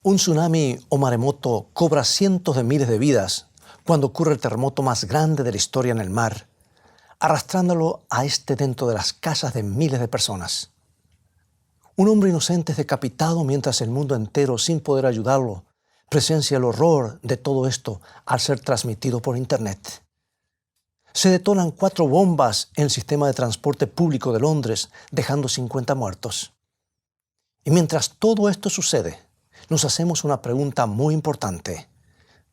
Un tsunami o maremoto cobra cientos de miles de vidas cuando ocurre el terremoto más grande de la historia en el mar, arrastrándolo a dentro de las casas de miles de personas. Un hombre inocente es decapitado mientras el mundo entero, sin poder ayudarlo, presencia el horror de todo esto al ser transmitido por Internet. Se detonan 4 bombas en el sistema de transporte público de Londres, dejando 50 muertos. Y mientras todo esto sucede, nos hacemos una pregunta muy importante.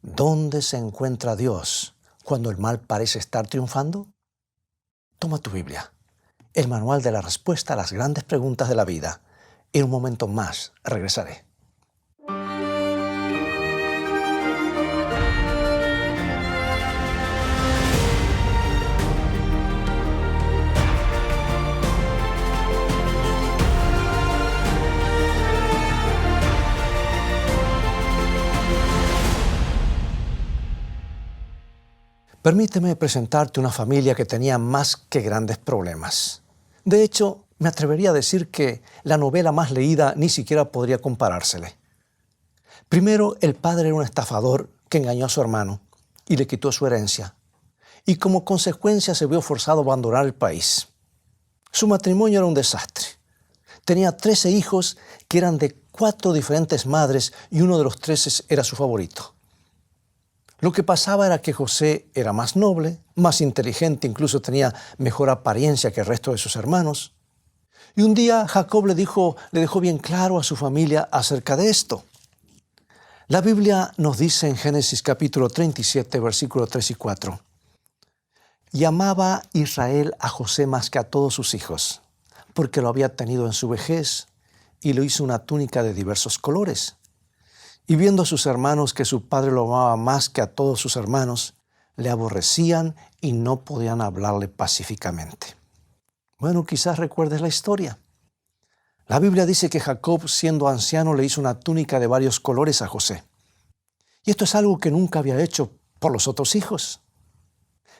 ¿Dónde se encuentra Dios cuando el mal parece estar triunfando? Toma tu Biblia, el manual de la respuesta a las grandes preguntas de la vida. En un momento más regresaré. Permíteme presentarte una familia que tenía más que grandes problemas. De hecho, me atrevería a decir que la novela más leída ni siquiera podría comparársele. Primero, el padre era un estafador que engañó a su hermano y le quitó su herencia. Y como consecuencia se vio forzado a abandonar el país. Su matrimonio era un desastre. Tenía 13 hijos que eran de 4 diferentes madres y uno de los 13 era su favorito. Lo que pasaba era que José era más noble, más inteligente, incluso tenía mejor apariencia que el resto de sus hermanos. Y un día Jacob le dejó bien claro a su familia acerca de esto. La Biblia nos dice en Génesis capítulo 37, versículos 3 y 4. Y amaba Israel a José más que a todos sus hijos, porque lo había tenido en su vejez y le hizo una túnica de diversos colores. Y viendo a sus hermanos que su padre lo amaba más que a todos sus hermanos, le aborrecían y no podían hablarle pacíficamente. Bueno, quizás recuerdes la historia. La Biblia dice que Jacob, siendo anciano, le hizo una túnica de varios colores a José. Y esto es algo que nunca había hecho por los otros hijos.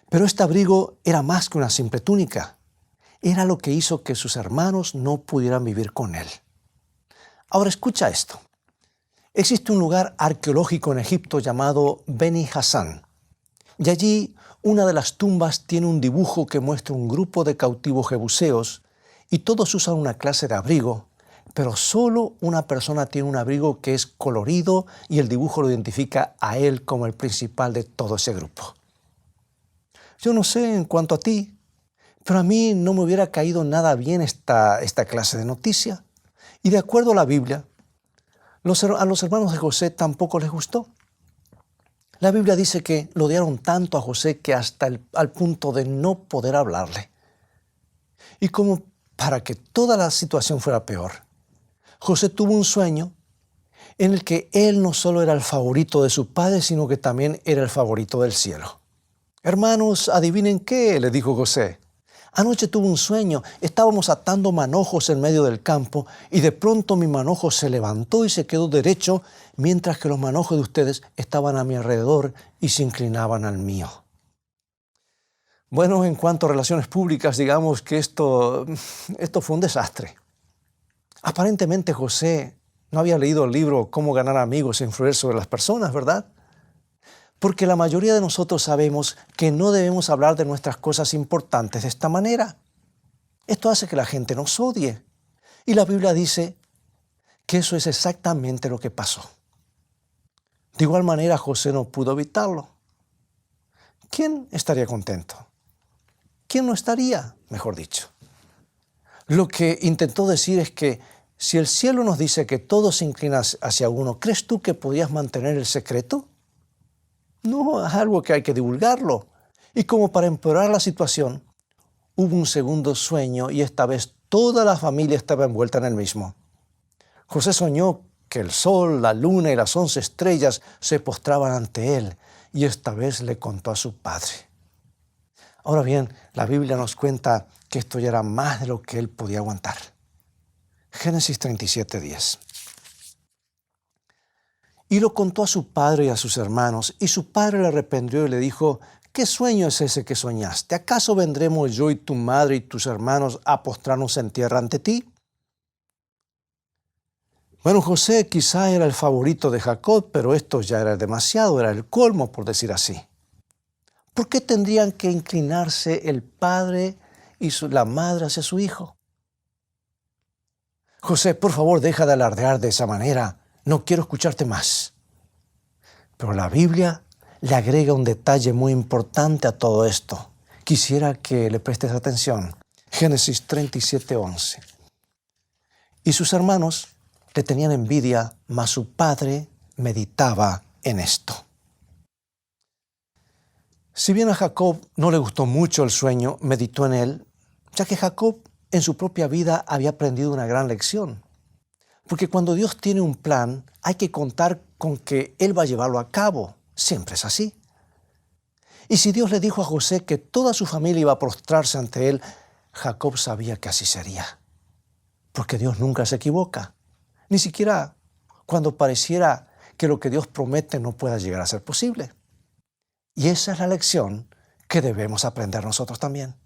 Pero este abrigo era más que una simple túnica. Era lo que hizo que sus hermanos no pudieran vivir con él. Ahora escucha esto. Existe un lugar arqueológico en Egipto llamado Beni Hasan. Y allí una de las tumbas tiene un dibujo que muestra un grupo de cautivos jebuseos y todos usan una clase de abrigo, pero solo una persona tiene un abrigo que es colorido y el dibujo lo identifica a él como el principal de todo ese grupo. Yo no sé en cuanto a ti, pero a mí no me hubiera caído nada bien esta clase de noticia. Y de acuerdo a la Biblia, a los hermanos de José tampoco les gustó. La Biblia dice que lo odiaron tanto a José que hasta al punto de no poder hablarle. Y como para que toda la situación fuera peor, José tuvo un sueño en el que él no solo era el favorito de su padre, sino que también era el favorito del cielo. Hermanos, adivinen qué, le dijo José. Anoche tuve un sueño, estábamos atando manojos en medio del campo y de pronto mi manojo se levantó y se quedó derecho, mientras que los manojos de ustedes estaban a mi alrededor y se inclinaban al mío. Bueno, en cuanto a relaciones públicas, digamos que esto fue un desastre. Aparentemente José no había leído el libro Cómo ganar amigos e influir sobre las personas, ¿verdad? Porque la mayoría de nosotros sabemos que no debemos hablar de nuestras cosas importantes de esta manera. Esto hace que la gente nos odie. Y la Biblia dice que eso es exactamente lo que pasó. De igual manera, José no pudo evitarlo. ¿Quién estaría contento? ¿Quién no estaría, mejor dicho? Lo que intentó decir es que si el cielo nos dice que todo se inclina hacia uno, ¿crees tú que podías mantener el secreto? No, es algo que hay que divulgarlo. Y como para empeorar la situación, hubo un segundo sueño y esta vez toda la familia estaba envuelta en el mismo. José soñó que el sol, la luna y las 11 estrellas se postraban ante él y esta vez le contó a su padre. Ahora bien, la Biblia nos cuenta que esto ya era más de lo que él podía aguantar. Génesis 37:10. Y lo contó a su padre y a sus hermanos, y su padre le reprendió y le dijo: ¿Qué sueño es ese que soñaste? ¿Acaso vendremos yo y tu madre y tus hermanos a postrarnos en tierra ante ti? Bueno, José quizá era el favorito de Jacob, pero esto ya era demasiado, era el colmo, por decir así. ¿Por qué tendrían que inclinarse el padre y la madre hacia su hijo? José, por favor, deja de alardear de esa manera. No quiero escucharte más. Pero la Biblia le agrega un detalle muy importante a todo esto. Quisiera que le prestes atención. Génesis 37:11. Y sus hermanos le tenían envidia, mas su padre meditaba en esto. Si bien a Jacob no le gustó mucho el sueño, meditó en él, ya que Jacob en su propia vida había aprendido una gran lección. Porque cuando Dios tiene un plan, hay que contar con que Él va a llevarlo a cabo. Siempre es así. Y si Dios le dijo a José que toda su familia iba a prostrarse ante Él, Jacob sabía que así sería. Porque Dios nunca se equivoca. Ni siquiera cuando pareciera que lo que Dios promete no pueda llegar a ser posible. Y esa es la lección que debemos aprender nosotros también.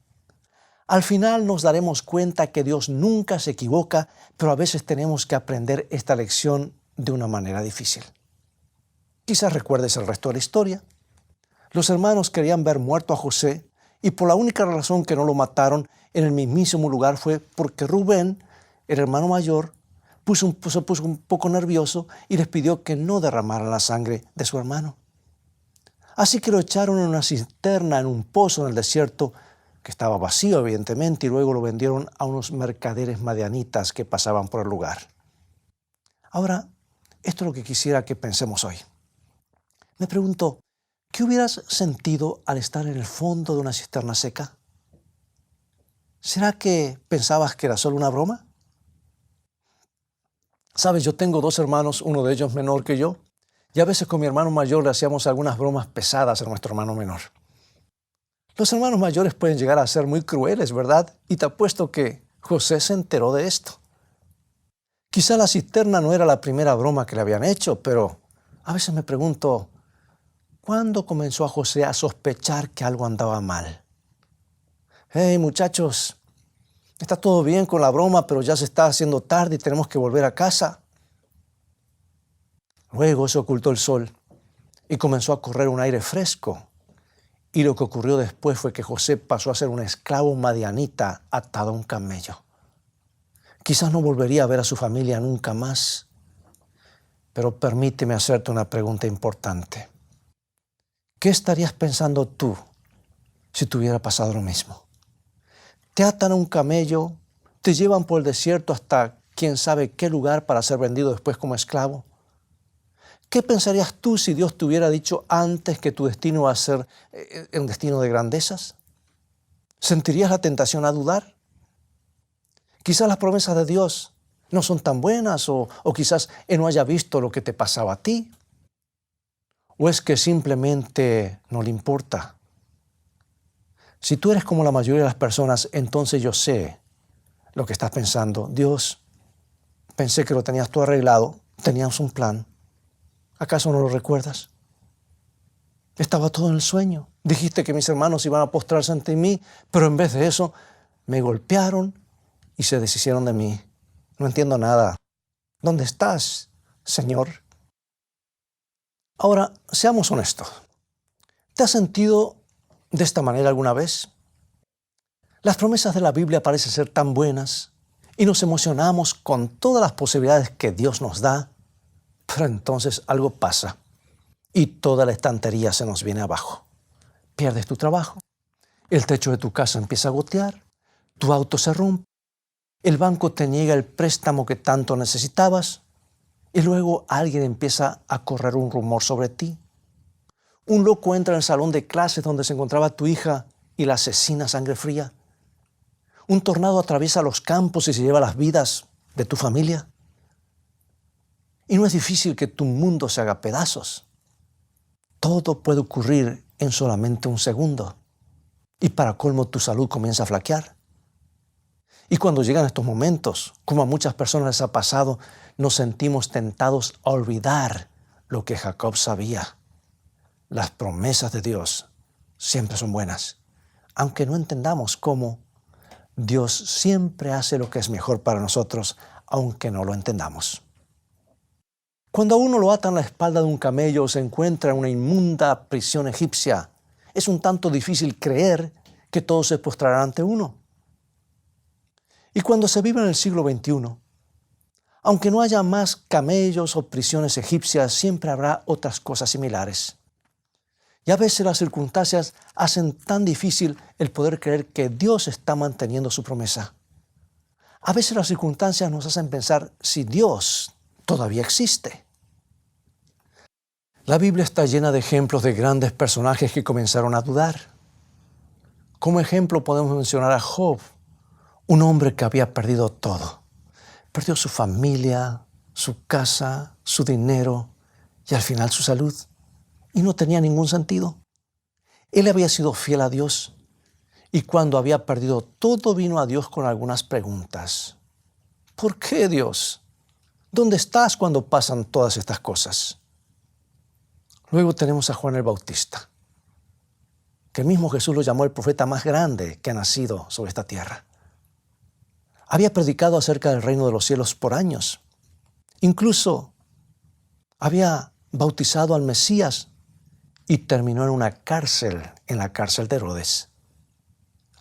Al final nos daremos cuenta que Dios nunca se equivoca, pero a veces tenemos que aprender esta lección de una manera difícil. Quizás recuerdes el resto de la historia. Los hermanos querían ver muerto a José y por la única razón que no lo mataron en el mismísimo lugar fue porque Rubén, el hermano mayor, se puso un poco nervioso y les pidió que no derramaran la sangre de su hermano. Así que lo echaron en una cisterna, en un pozo en el desierto, que estaba vacío evidentemente, y luego lo vendieron a unos mercaderes madianitas que pasaban por el lugar. Ahora, esto es lo que quisiera que pensemos hoy. Me pregunto, ¿qué hubieras sentido al estar en el fondo de una cisterna seca? ¿Será que pensabas que era solo una broma? Sabes, yo tengo 2 hermanos, uno de ellos menor que yo, y a veces con mi hermano mayor le hacíamos algunas bromas pesadas a nuestro hermano menor. Los hermanos mayores pueden llegar a ser muy crueles, ¿verdad? Y te apuesto que José se enteró de esto. Quizá la cisterna no era la primera broma que le habían hecho, pero a veces me pregunto, ¿cuándo comenzó a José a sospechar que algo andaba mal? Hey, muchachos, está todo bien con la broma, pero ya se está haciendo tarde y tenemos que volver a casa. Luego se ocultó el sol y comenzó a correr un aire fresco. Y lo que ocurrió después fue que José pasó a ser un esclavo madianita atado a un camello. Quizás no volvería a ver a su familia nunca más, pero permíteme hacerte una pregunta importante. ¿Qué estarías pensando tú si te hubiera pasado lo mismo? Te atan a un camello, te llevan por el desierto hasta quién sabe qué lugar para ser vendido después como esclavo. ¿Qué pensarías tú si Dios te hubiera dicho antes que tu destino va a ser un destino de grandezas? ¿Sentirías la tentación a dudar? Quizás las promesas de Dios no son tan buenas o quizás Él no haya visto lo que te pasaba a ti. ¿O es que simplemente no le importa? Si tú eres como la mayoría de las personas, entonces yo sé lo que estás pensando. Dios, pensé que lo tenías todo arreglado, teníamos un plan. ¿Acaso no lo recuerdas? Estaba todo en el sueño. Dijiste que mis hermanos iban a postrarse ante mí, pero en vez de eso me golpearon y se deshicieron de mí. No entiendo nada. ¿Dónde estás, Señor? Ahora, seamos honestos. ¿Te has sentido de esta manera alguna vez? Las promesas de la Biblia parecen ser tan buenas y nos emocionamos con todas las posibilidades que Dios nos da, pero entonces algo pasa y toda la estantería se nos viene abajo. Pierdes tu trabajo, el techo de tu casa empieza a gotear, tu auto se rompe, el banco te niega el préstamo que tanto necesitabas y luego alguien empieza a correr un rumor sobre ti. Un loco entra en el salón de clases donde se encontraba tu hija y la asesina a sangre fría. Un tornado atraviesa los campos y se lleva las vidas de tu familia. Y no es difícil que tu mundo se haga pedazos. Todo puede ocurrir en solamente un segundo. Y para colmo tu salud comienza a flaquear. Y cuando llegan estos momentos, como a muchas personas les ha pasado, nos sentimos tentados a olvidar lo que Jacob sabía. Las promesas de Dios siempre son buenas. Aunque no entendamos cómo, Dios siempre hace lo que es mejor para nosotros, aunque no lo entendamos. Cuando a uno lo atan a la espalda de un camello o se encuentra en una inmunda prisión egipcia, es un tanto difícil creer que todos se postrarán ante uno. Y cuando se vive en el siglo XXI, aunque no haya más camellos o prisiones egipcias, siempre habrá otras cosas similares. Y a veces las circunstancias hacen tan difícil el poder creer que Dios está manteniendo su promesa. A veces las circunstancias nos hacen pensar si Dios todavía existe. La Biblia está llena de ejemplos de grandes personajes que comenzaron a dudar. Como ejemplo podemos mencionar a Job, un hombre que había perdido todo. Perdió su familia, su casa, su dinero y al final su salud. Y no tenía ningún sentido. Él había sido fiel a Dios y cuando había perdido todo vino a Dios con algunas preguntas. ¿Por qué, Dios? ¿Dónde estás cuando pasan todas estas cosas? Luego tenemos a Juan el Bautista, que el mismo Jesús lo llamó el profeta más grande que ha nacido sobre esta tierra. Había predicado acerca del reino de los cielos por años. Incluso había bautizado al Mesías y terminó en una cárcel, en la cárcel de Herodes.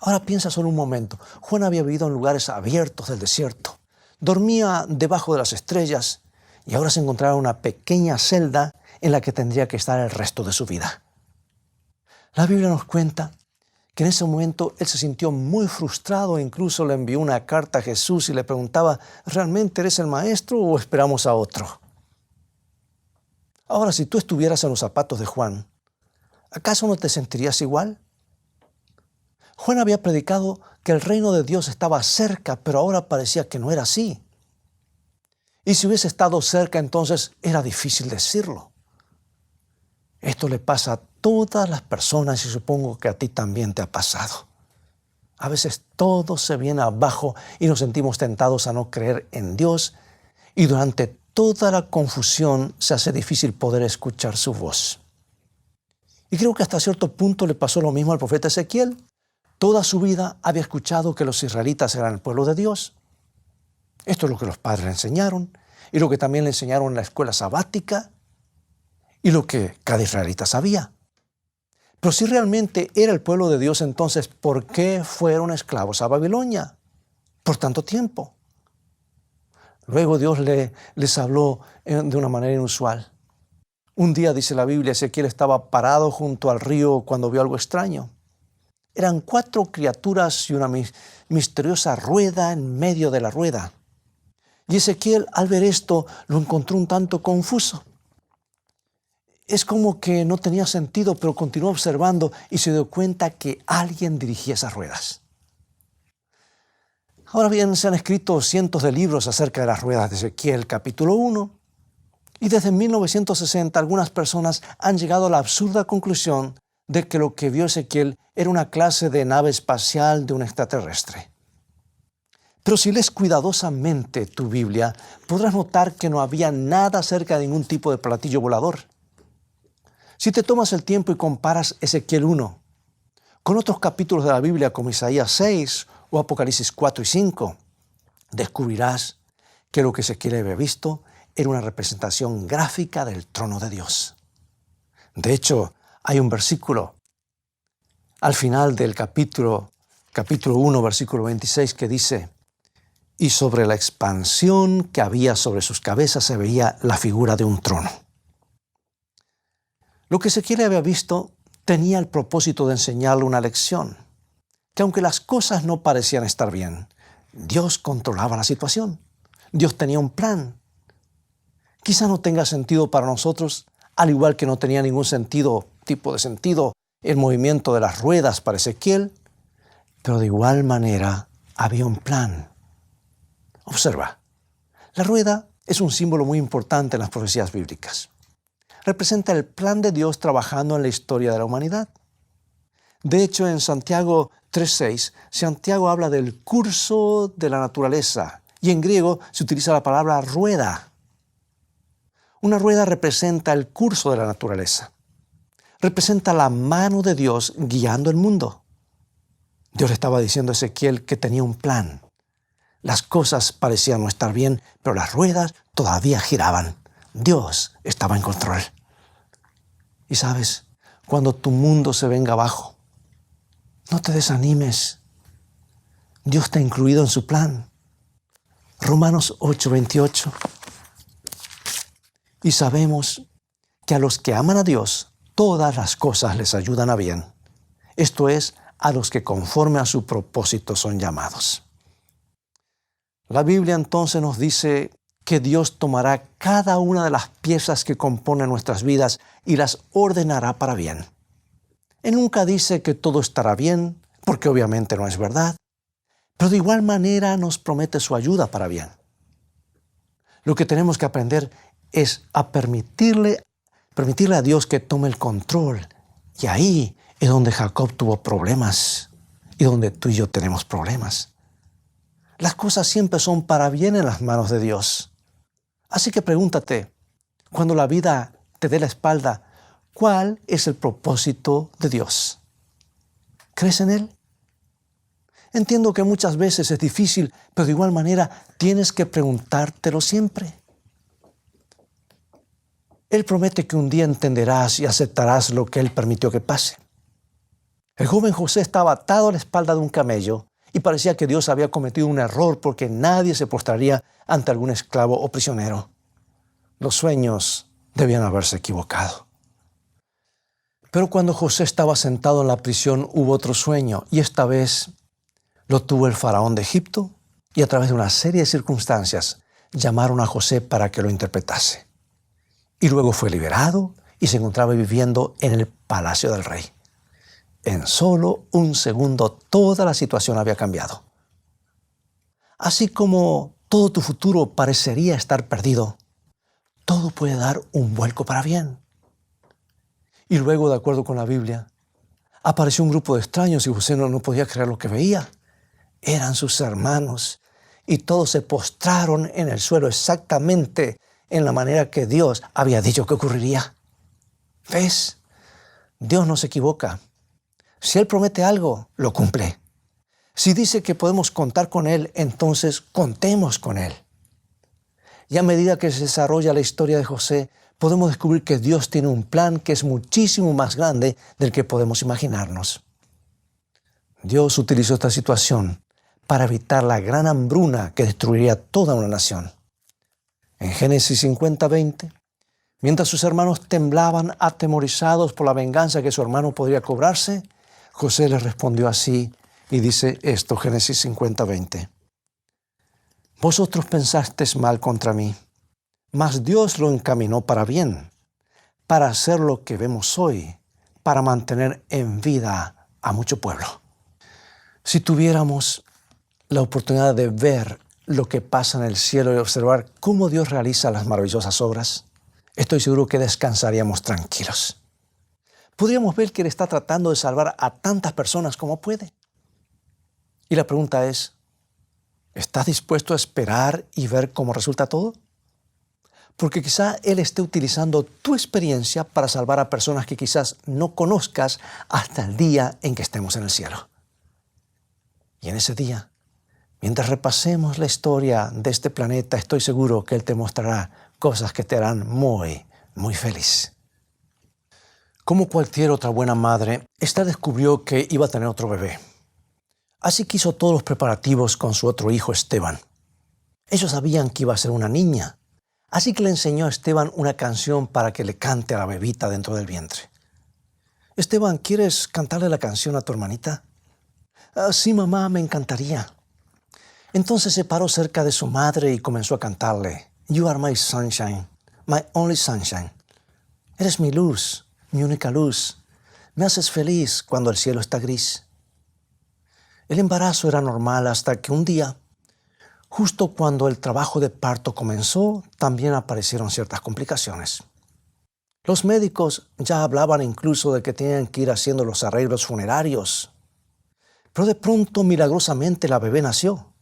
Ahora piensa solo un momento. Juan había vivido en lugares abiertos del desierto. Dormía debajo de las estrellas y ahora se encontraba en una pequeña celda en la que tendría que estar el resto de su vida. La Biblia nos cuenta que en ese momento él se sintió muy frustrado e incluso le envió una carta a Jesús y le preguntaba, ¿realmente eres el maestro o esperamos a otro? Ahora, si tú estuvieras en los zapatos de Juan, ¿acaso no te sentirías igual? Juan había predicado que el reino de Dios estaba cerca, pero ahora parecía que no era así. Y si hubiese estado cerca, entonces era difícil decirlo. Esto le pasa a todas las personas y supongo que a ti también te ha pasado. A veces todo se viene abajo y nos sentimos tentados a no creer en Dios y durante toda la confusión se hace difícil poder escuchar su voz. Y creo que hasta cierto punto le pasó lo mismo al profeta Ezequiel. Toda su vida había escuchado que los israelitas eran el pueblo de Dios. Esto es lo que los padres le enseñaron y lo que también le enseñaron en la escuela sabática y lo que cada israelita sabía. Pero si realmente era el pueblo de Dios, entonces, ¿por qué fueron esclavos a Babilonia por tanto tiempo? Luego Dios les habló de una manera inusual. Un día, dice la Biblia, Ezequiel estaba parado junto al río cuando vio algo extraño. Eran 4 criaturas y una misteriosa rueda en medio de la rueda. Y Ezequiel, al ver esto, lo encontró un tanto confuso. Es como que no tenía sentido, pero continuó observando y se dio cuenta que alguien dirigía esas ruedas. Ahora bien, se han escrito cientos de libros acerca de las ruedas de Ezequiel, capítulo 1. Y desde 1960 algunas personas han llegado a la absurda conclusión de que lo que vio Ezequiel era una clase de nave espacial de un extraterrestre. Pero si lees cuidadosamente tu Biblia, podrás notar que no había nada acerca de ningún tipo de platillo volador. Si te tomas el tiempo y comparas Ezequiel 1 con otros capítulos de la Biblia como Isaías 6 o Apocalipsis 4 y 5, descubrirás que lo que Ezequiel había visto era una representación gráfica del trono de Dios. De hecho, hay un versículo al final del capítulo 1, versículo 26, que dice, y sobre la expansión que había sobre sus cabezas se veía la figura de un trono. Lo que Ezequiel había visto tenía el propósito de enseñarle una lección, que aunque las cosas no parecían estar bien, Dios controlaba la situación. Dios tenía un plan. Quizá no tenga sentido para nosotros, al igual que no tenía ningún tipo de sentido el movimiento de las ruedas para Ezequiel, pero de igual manera había un plan. Observa, la rueda es un símbolo muy importante en las profecías bíblicas. Representa el plan de Dios trabajando en la historia de la humanidad. De hecho, en Santiago 3:6, Santiago habla del curso de la naturaleza y en griego se utiliza la palabra rueda. Una rueda representa el curso de la naturaleza. Representa la mano de Dios guiando el mundo. Dios le estaba diciendo a Ezequiel que tenía un plan. Las cosas parecían no estar bien, pero las ruedas todavía giraban. Dios estaba en control. Y sabes, cuando tu mundo se venga abajo, no te desanimes. Dios está incluido en su plan. Romanos 8:28. Y sabemos que a los que aman a Dios, todas las cosas les ayudan a bien. Esto es, a los que conforme a su propósito son llamados. La Biblia entonces nos dice que Dios tomará cada una de las piezas que componen nuestras vidas y las ordenará para bien. Él nunca dice que todo estará bien, porque obviamente no es verdad, pero de igual manera nos promete su ayuda para bien. Lo que tenemos que aprender es a permitirle a Dios que tome el control. Y ahí es donde Jacob tuvo problemas y donde tú y yo tenemos problemas. Las cosas siempre son para bien en las manos de Dios. Así que pregúntate, cuando la vida te dé la espalda, ¿cuál es el propósito de Dios? ¿Crees en Él? Entiendo que muchas veces es difícil, pero de igual manera tienes que preguntártelo siempre. Él promete que un día entenderás y aceptarás lo que Él permitió que pase. El joven José estaba atado a la espalda de un camello y parecía que Dios había cometido un error porque nadie se postraría ante algún esclavo o prisionero. Los sueños debían haberse equivocado. Pero cuando José estaba sentado en la prisión hubo otro sueño y esta vez lo tuvo el faraón de Egipto y a través de una serie de circunstancias llamaron a José para que lo interpretase. Y luego fue liberado y se encontraba viviendo en el palacio del rey. En solo un segundo toda la situación había cambiado. Así como todo tu futuro parecería estar perdido, todo puede dar un vuelco para bien. Y luego, de acuerdo con la Biblia, apareció un grupo de extraños y José no podía creer lo que veía. Eran sus hermanos y todos se postraron en el suelo exactamente en la manera que Dios había dicho que ocurriría. ¿Ves? Dios no se equivoca. Si Él promete algo, lo cumple. Si dice que podemos contar con Él, entonces contemos con Él. Y a medida que se desarrolla la historia de José, podemos descubrir que Dios tiene un plan que es muchísimo más grande del que podemos imaginarnos. Dios utilizó esta situación para evitar la gran hambruna que destruiría toda una nación. En Génesis 50:20, mientras sus hermanos temblaban atemorizados por la venganza que su hermano podría cobrarse, José les respondió así y dice esto, Génesis 50:20. Vosotros pensasteis mal contra mí, mas Dios lo encaminó para bien, para hacer lo que vemos hoy, para mantener en vida a mucho pueblo. Si tuviéramos la oportunidad de ver lo que pasa en el cielo y observar cómo Dios realiza las maravillosas obras, estoy seguro que descansaríamos tranquilos. Podríamos ver que Él está tratando de salvar a tantas personas como puede. Y la pregunta es, ¿estás dispuesto a esperar y ver cómo resulta todo? Porque quizá Él esté utilizando tu experiencia para salvar a personas que quizás no conozcas hasta el día en que estemos en el cielo. Y en ese día, mientras repasemos la historia de este planeta, estoy seguro que Él te mostrará cosas que te harán muy, muy feliz. Como cualquier otra buena madre, Esther descubrió que iba a tener otro bebé. Así que hizo todos los preparativos con su otro hijo Esteban. Ellos sabían que iba a ser una niña, así que le enseñó a Esteban una canción para que le cante a la bebita dentro del vientre. Esteban, ¿quieres cantarle la canción a tu hermanita? Sí, mamá, me encantaría. Entonces se paró cerca de su madre y comenzó a cantarle, You are my sunshine, my only sunshine. Eres mi luz, mi única luz. Me haces feliz cuando el cielo está gris. El embarazo era normal hasta que un día, justo cuando el trabajo de parto comenzó, también aparecieron ciertas complicaciones. Los médicos ya hablaban incluso de que tenían que ir haciendo los arreglos funerarios. Pero de pronto, milagrosamente, la bebé nació.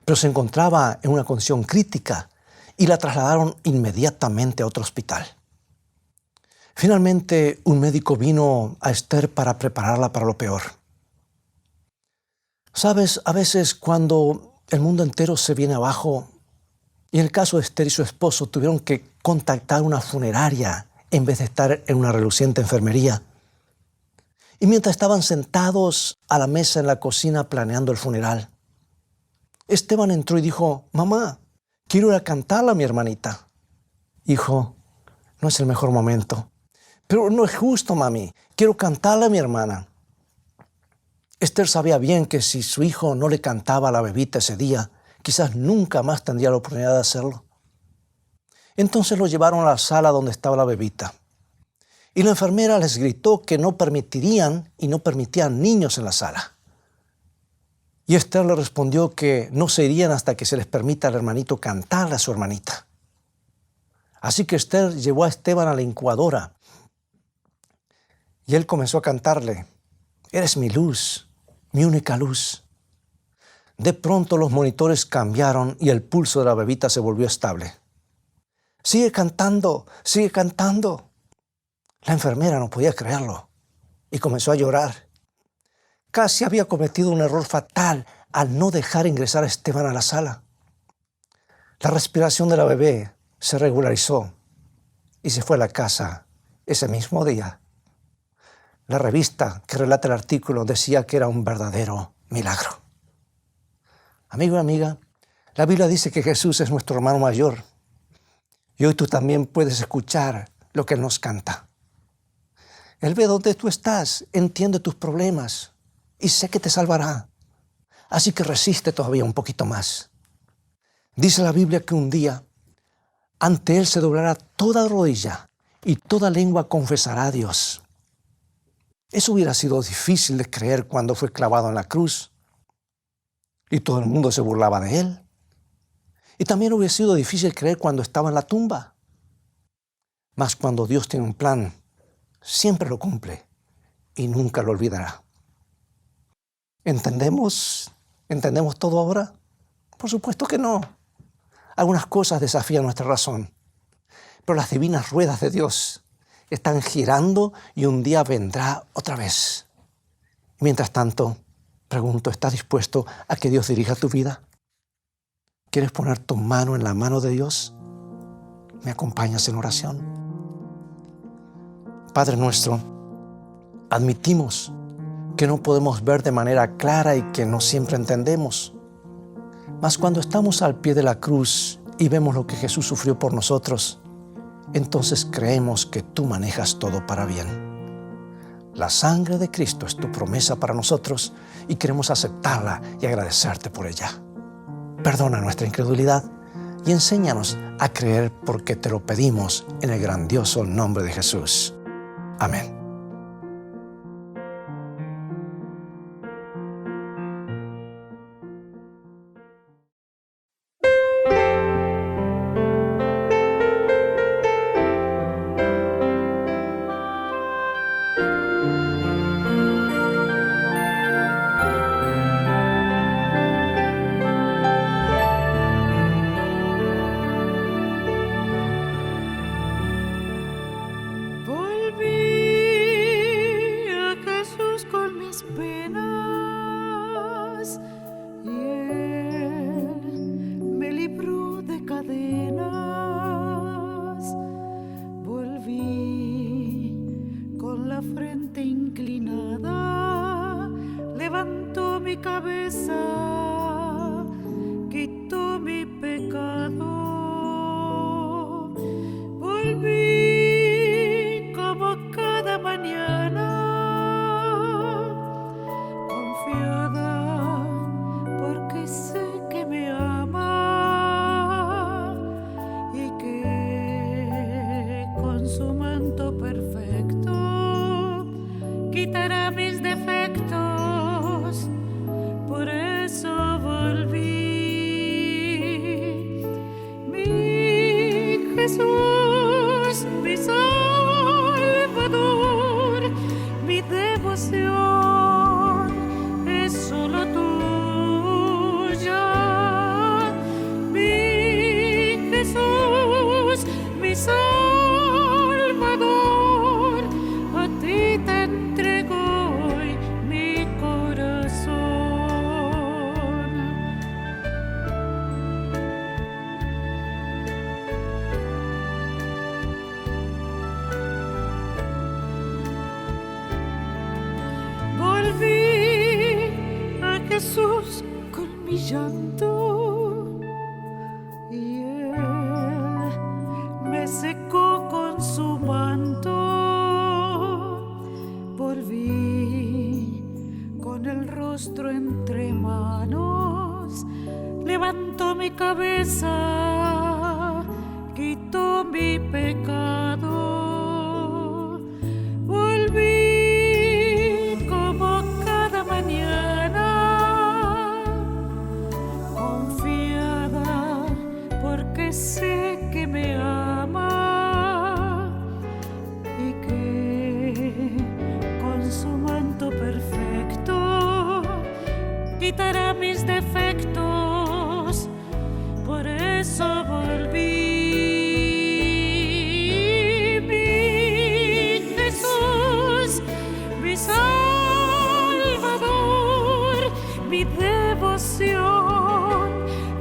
Pero se encontraba en una condición crítica y la trasladaron inmediatamente a otro hospital. Finalmente, un médico vino a Esther para prepararla para lo peor. Sabes, a veces cuando el mundo entero se viene abajo Y en el caso de Esther y su esposo tuvieron que contactar una funeraria en vez de estar en una reluciente enfermería. Y mientras estaban sentados a la mesa en la cocina planeando el funeral, Esteban entró y dijo: mamá, quiero ir a cantarle a mi hermanita. Hijo, no es el mejor momento. Pero no es justo, mami. Quiero cantarle a mi hermana. Esther sabía bien que si su hijo no le cantaba a la bebita ese día, quizás nunca más tendría la oportunidad de hacerlo. Entonces lo llevaron a la sala donde estaba la bebita. Y la enfermera les gritó que no permitían niños en la sala. Y Esther le respondió que no se irían hasta que se les permita al hermanito cantarle a su hermanita. Así que Esther llevó a Esteban a la incubadora y él comenzó a cantarle: eres mi luz, mi única luz. De pronto los monitores cambiaron y el pulso de la bebita se volvió estable. Sigue cantando, sigue cantando. La enfermera no podía creerlo y comenzó a llorar. Casi había cometido un error fatal al no dejar ingresar a Esteban a la sala. La respiración de la bebé se regularizó y se fue a la casa ese mismo día. La revista que relata el artículo decía que era un verdadero milagro. Amigo y amiga, la Biblia dice que Jesús es nuestro hermano mayor. Y hoy tú también puedes escuchar lo que Él nos canta. Él ve dónde tú estás, entiende tus problemas y sé que te salvará. Así que resiste todavía un poquito más. Dice la Biblia que un día ante Él se doblará toda rodilla y toda lengua confesará a Dios. Eso hubiera sido difícil de creer cuando fue clavado en la cruz y todo el mundo se burlaba de Él. Y también hubiera sido difícil creer cuando estaba en la tumba. Mas cuando Dios tiene un plan, siempre lo cumple y nunca lo olvidará. ¿Entendemos todo ahora? Por supuesto que no. Algunas cosas desafían nuestra razón, pero las divinas ruedas de Dios están girando y un día vendrá otra vez. Mientras tanto, pregunto, ¿estás dispuesto a que Dios dirija tu vida? ¿Quieres poner tu mano en la mano de Dios? ¿Me acompañas en oración? Padre nuestro, admitimos que no podemos ver de manera clara y que no siempre entendemos. Mas cuando estamos al pie de la cruz y vemos lo que Jesús sufrió por nosotros, entonces creemos que tú manejas todo para bien. La sangre de Cristo es tu promesa para nosotros y queremos aceptarla y agradecerte por ella. Perdona nuestra incredulidad y enséñanos a creer porque te lo pedimos en el grandioso nombre de Jesús. Amén. Jesús con mi llanto, y Él me secó con su manto. Volví con el rostro entre manos, levantó mi cabeza, quitó mi pecado. Volví como cada mañana, confiada porque sé que me ama y que con su manto perfecto quitará mis defectos. Por eso volví. Mi devoción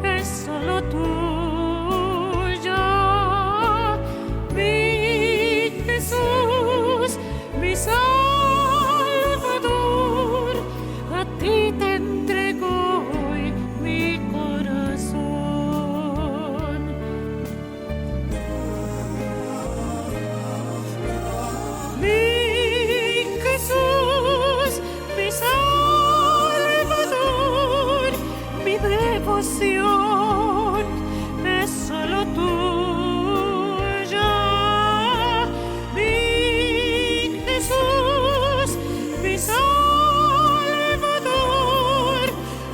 es solo tuya, mi Jesús, mi Salvador. A ti te entrego hoy mi corazón. Mi Jesús, mi Salvador, mi devoción es solo tuya. Mi Jesús, mi Salvador,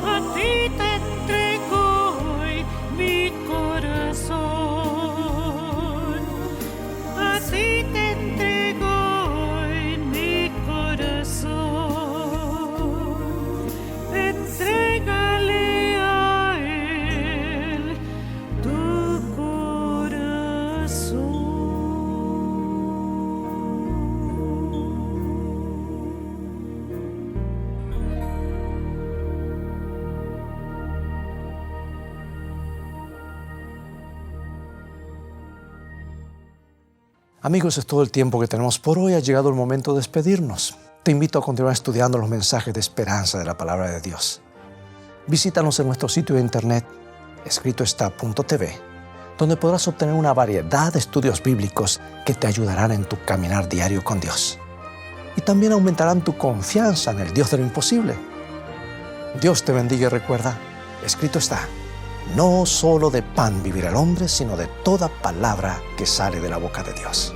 a ti te entrego hoy mi corazón. A ti te entrego hoy mi corazón. Entrégale a Él tu corazón. Amigos, es todo el tiempo que tenemos por hoy. Ha llegado el momento de despedirnos. Te invito a continuar estudiando los mensajes de esperanza de la palabra de Dios. Visítanos en nuestro sitio de internet, escritoestá.tv, donde podrás obtener una variedad de estudios bíblicos que te ayudarán en tu caminar diario con Dios. Y también aumentarán tu confianza en el Dios de lo imposible. Dios te bendiga y recuerda, escrito está, no solo de pan vivirá el hombre, sino de toda palabra que sale de la boca de Dios.